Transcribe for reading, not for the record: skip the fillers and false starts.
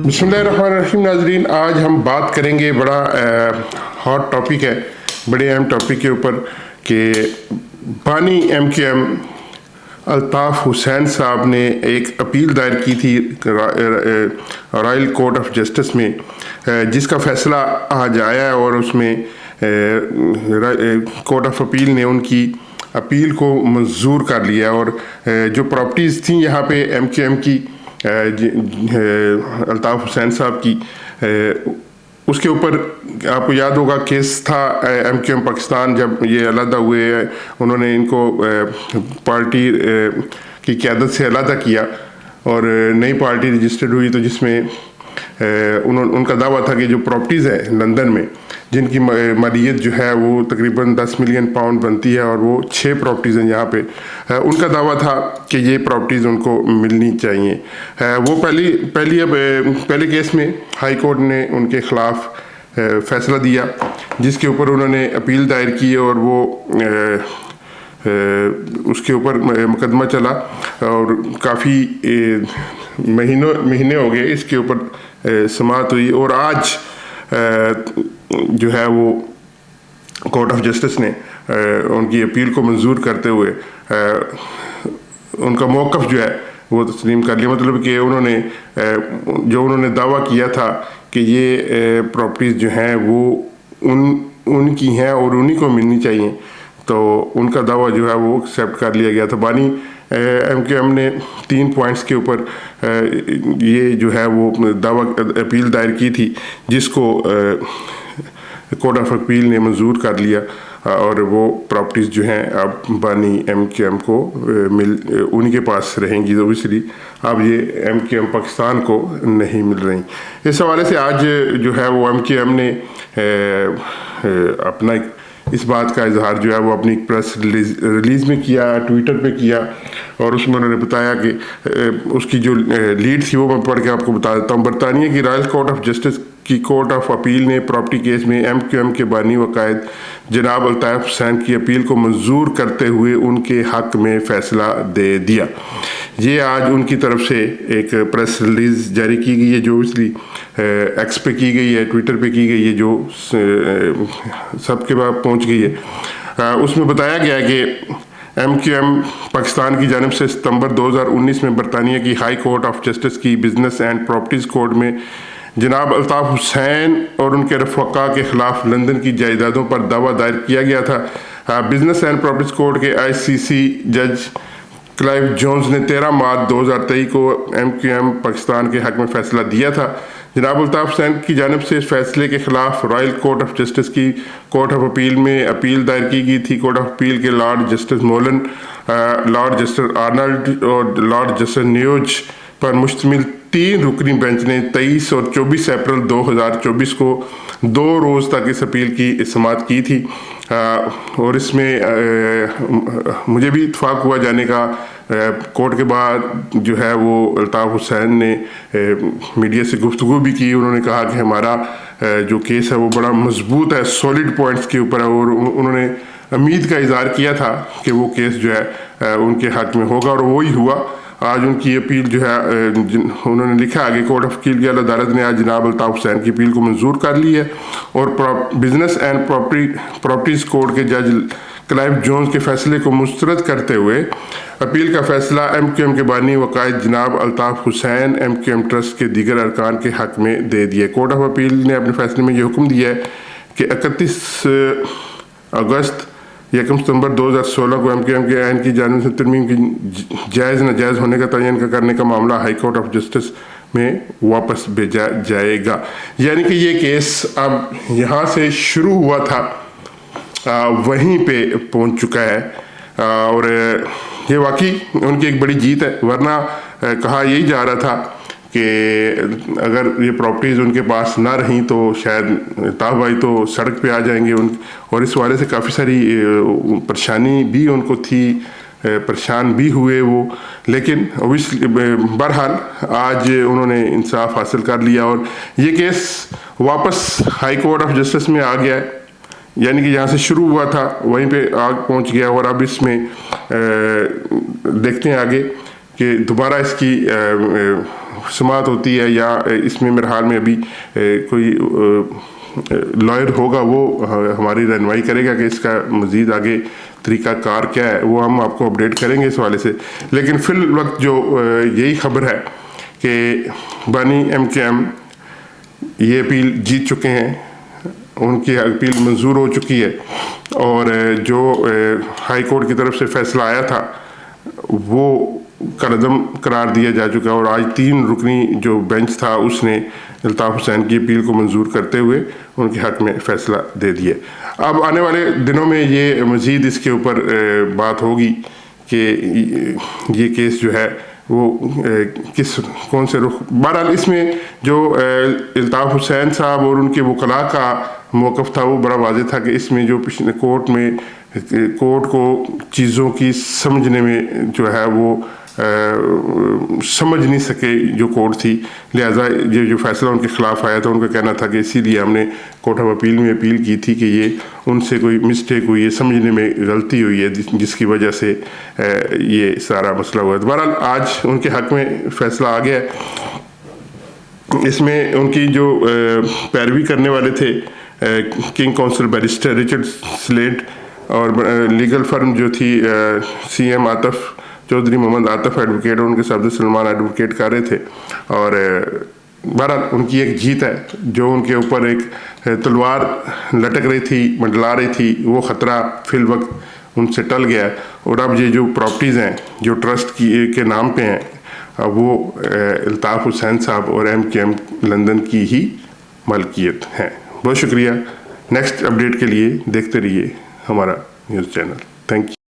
बिस्मिल्लाहिर्रहमानिर्रहीम नाजरीन, आज हम बात करेंगे बड़ा हॉट टॉपिक है, बड़े अहम टॉपिक के ऊपर कि बानी MQM अल्ताफ़ हुसैन साहब ने एक अपील दायर की थी रॉयल कोर्ट ऑफ जस्टिस में, जिसका फ़ैसला आज आया है और उसमें कोर्ट ऑफ अपील ने उनकी अपील को मंजूर कर लिया। और जो प्रॉपर्टीज़ थी यहाँ पे MQM की, अल्ताफ़ हुसैन साहब की, उसके ऊपर आपको याद होगा केस था MQM पाकिस्तान जब ये अलहदा हुए, उन्होंने इनको पार्टी की क़यादत से अलहदा किया और नई पार्टी रजिस्टर्ड हुई, तो जिसमें उनका दावा था कि जो प्रॉपर्टीज़ है लंदन में जिनकी मालियत जो है वो तकरीबन 10 मिलियन पाउंड बनती है और वो 6 प्रॉपर्टीज़ हैं यहाँ पे, उनका दावा था कि ये प्रॉपर्टीज़ उनको मिलनी चाहिए। वो पहले केस में हाई कोर्ट ने उनके ख़िलाफ़ फ़ैसला दिया, जिसके ऊपर उन्होंने अपील दायर की और वो उसके ऊपर मुकदमा चला और काफ़ी महीने हो गए इसके ऊपर समाअत हुई। और आज जो है वो कोर्ट ऑफ जस्टिस ने उनकी अपील को मंजूर करते हुए उनका मौक़िफ़ जो है वो तस्लीम कर लिया। मतलब कि उन्होंने दावा किया था कि ये प्रॉपर्टीज़ जो हैं वो उनकी हैं और उन्हीं को मिलनी चाहिए, तो उनका दावा जो है वो एक्सेप्ट कर लिया गया था। बानी MQM ने 3 पॉइंट्स के ऊपर ये जो है वो दावा अपील दायर की थी, जिसको कोर्ट ऑफ अपील ने मंजूर कर लिया और वो प्रॉपर्टीज़ जो हैं अब बानी MQM को उन्हीं के पास रहेंगी, तो इसलिए अब ये MQM पाकिस्तान को नहीं मिल रही। इस हवाले से आज जो है वो MQM ने अपना इस बात का इजहार जो है वो अपनी प्रेस रिलीज़ में किया, ट्विटर पे किया, और उसमें उन्होंने बताया कि उसकी जो लीड थी वो मैं पढ़ के आपको बता देता हूँ। बरतानिया की रॉयल कोर्ट ऑफ जस्टिस की कोर्ट ऑफ अपील ने प्रॉपर्टी केस में MQM के बानी वकायद जनाब अल्ताफ़ हुसैन की अपील को मंजूर करते हुए उनके हक़ में फ़ैसला दे दिया। ये आज उनकी तरफ से एक प्रेस रिलीज़ जारी की गई है, जो इसलिए एक्स पे की गई है, ट्विटर पे की गई है, जो सबके पास पहुंच गई है। उसमें बताया गया है कि MQM पाकिस्तान की जानिब से सितंबर 2019 में बरतानिया की हाई कोर्ट ऑफ जस्टिस की बिजनेस एंड प्रॉपर्टीज़ कोर्ट में जनाब अल्ताफ़ हुसैन और उनके रफ़क़ा के ख़िलाफ़ लंदन की जायदादों पर दावा दायर किया गया था। बिजनेस एंड प्रॉपर्टीज़ कोर्ट के ICC जज क्लाइव जोन्स ने 13 मार्च 2023 को MQM पाकिस्तान के हक़ में फ़ैसला दिया था। जनाब अल्ताफ़ हुसैन की जानिब से इस फैसले के ख़िलाफ़ रॉयल कोर्ट ऑफ जस्टिस की कोर्ट ऑफ अपील में अपील दायर की गई थी। कोर्ट ऑफ अपील के lord justice Moylan, lord justice Arnold और लॉर्ड जस्टिस न्यूज पर मुश्तमिल 3 रुकनी बेंच ने 23 और 24 अप्रैल 2024 को 2 रोज़ तक इस अपील की समाअत की थी। और इसमें मुझे भी इत्फाक हुआ जाने का। कोर्ट के बाद जो है वो अल्ताफ़ हुसैन ने मीडिया से गुफ्तगू भी की। उन्होंने कहा कि हमारा जो केस है वो बड़ा मजबूत है, सॉलिड पॉइंट्स के ऊपर है, और उन्होंने उम्मीद का इज़हार किया था कि वो केस जो है उनके हक़ में होगा, और वही हुआ। आज उनकी अपील जो है उन्होंने लिखा आगे, कोर्ट ऑफ अपील की अदालत ने आज जनाब अल्ताफ़ हुसैन की अपील को मंजूर कर ली है और बिजनेस एंड प्रॉपर्टीज़ कोर्ट के जज क्लाइव जोन्स के फैसले को मुस्तरद करते हुए अपील का फैसला MQM के बानी वकायद जनाब अल्ताफ़ हुसैन MQM ट्रस्ट के दीगर अरकान के हक़ में दे दिए। कोर्ट ऑफ अपील ने अपने फैसले में ये हुक्म दिया है कि 31 अगस्त 1 सितंबर 2016 को MQM के आइन की जानिब से तरमीम की जायज़ नाजायज़ होने का तयन करने का मामला हाई कोर्ट ऑफ जस्टिस में वापस भेजा जाएगा। यानी कि ये केस अब यहाँ से शुरू हुआ था, वहीं पे पहुँच चुका है, और ये वाकई उनकी एक बड़ी जीत है। वरना कहा यही जा रहा था कि अगर ये प्रॉपर्टीज़ उनके पास ना रहीं तो शायद ताह भाई तो सड़क पे आ जाएंगे और इस वाले से काफ़ी सारी परेशानी भी उनको थी, परेशान भी हुए वो। लेकिन बहरहाल आज उन्होंने इंसाफ हासिल कर लिया और ये केस वापस हाई कोर्ट ऑफ जस्टिस में आ गया है। यानी कि जहाँ से शुरू हुआ था वहीं पे आग पहुँच गया, और अब इसमें देखते हैं आगे कि दोबारा इसकी समाअत होती है या इसमें मेरे हाल में अभी कोई लॉयर होगा वो हमारी रहनुमाई करेगा कि इसका मज़ीद आगे तरीक़ाकार क्या है, वो हम आपको अपडेट करेंगे इस हवाले से। लेकिन फिल वक्त जो यही खबर है कि बानी MKM ये अपील जीत चुके हैं, उनकी अपील मंजूर हो चुकी है और जो हाई कोर्ट की तरफ से फैसला आया था वो कलअदम करार दिया जा चुका है और आज 3 रुकनी जो बेंच था उसने अल्ताफ़ हुसैन की अपील को मंजूर करते हुए उनके हक़ में फ़ैसला दे दिया। अब आने वाले दिनों में ये मज़ीद इसके ऊपर बात होगी कि ये केस जो है वो कौन से रुख। बहरहाल इसमें जो अल्ताफ़ हुसैन साहब और उनके वकला का मौक़िफ़ था वो बड़ा वाज़ेह था कि इसमें जो पिछले कोर्ट को चीज़ों की समझने में जो है वो समझ नहीं सके जो कोर्ट थी, लिहाजा ये जो फैसला उनके ख़िलाफ़ आया था उनका कहना था कि इसीलिए हमने कोर्ट ऑफ अपील में अपील की थी कि ये उनसे कोई मिस्टेक हुई है, समझने में गलती हुई है जिसकी वजह से ये सारा मसला हुआ। बहरहाल आज उनके हक़ में फ़ैसला आ गया है। इसमें उनकी जो पैरवी करने वाले थे king council barrister Richard slate और लीगल फर्म जो थी CM आतिफ चौधरी मोहम्मद आतिफ एडवोकेट और उनके साथ सलमान एडवोकेट कर रहे थे और बहरहाल उनकी एक जीत है। जो उनके ऊपर एक तलवार लटक रही थी, मंडला रही थी, वो ख़तरा फिल वक्त उनसे टल गया और अब ये जो प्रॉपर्टीज़ हैं जो ट्रस्ट के नाम पे हैं वो अल्ताफ़ हुसैन साहब और MKM लंदन की ही मलकियत हैं। बहुत शुक्रिया। नेक्स्ट अपडेट के लिए देखते रहिए हमारा न्यूज़ चैनल। Thank you.